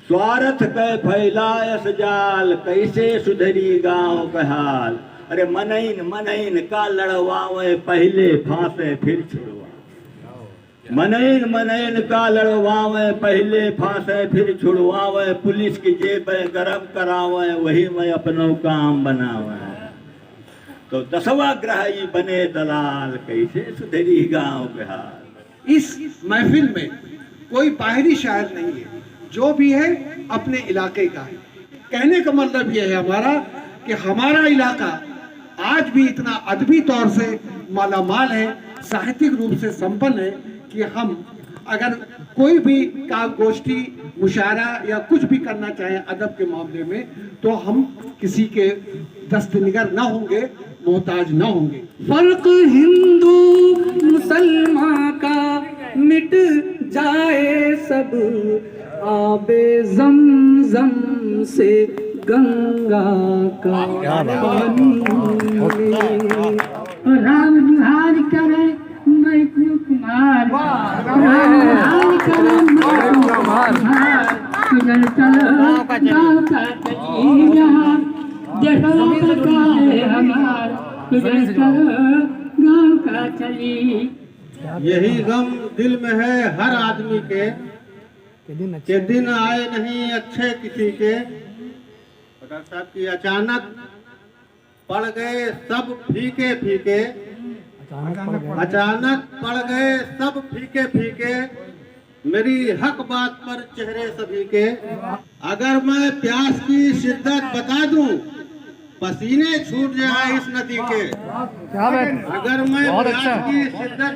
स्वार्थ कै फैलायस जाल, कैसे सुधरी गांव का हाल। अरे मनइन मनइन का लड़वावे, पहले फांसे फिर छुड़वा। मनइन मनइन का लड़वावे, पहले फांसे फिर छुड़वावे। पुलिस की जेबें गरम करावे, वही मैं अपनों काम बनावे। तो 10वां ग्रही बने दलाल, कैसे सुधरी गांव के हाल। इस महफिल में कोई बाहरी शायर नहीं है, जो भी है अपने इलाके का है। कहने का मतलब यह है हमारा कि हमारा इलाका आज भी इतना अदबी तौर से मालामाल है, साहित्यिक रूप से संपन्न है कि हम अगर कोई भी गोष्ठी मुशायरा या कुछ भी करना चाहें अदब के मामले में, तो हम किसी के दस्तनिगर न होंगे, मोहताज न होंगे। फर्क हिंदू मुसलमान का मिट जाए सब, आबे ज़मज़म से गंगा का पानी। राम दुहार करे मैं कुमार, राम दुहार करे मैं कुमार। तुझे चलो गाँव का कचिया, देखो बता है हमार। तुझे चलो गाँव का चली। यही गम दिल में है हर आदमी के दिन आए नहीं अच्छे किसी के। डॉक्टर साहब की अचानक पड़ गए सब फीके फीके, अचानक पड़ गए सब फीके फीके। मेरी हक बात पर चेहरे सभी के। अगर मैं प्यास की शिद्दत बता दूं, पसीने छूट जाए इस नदी के। अगर मैं प्यास की शिद्दत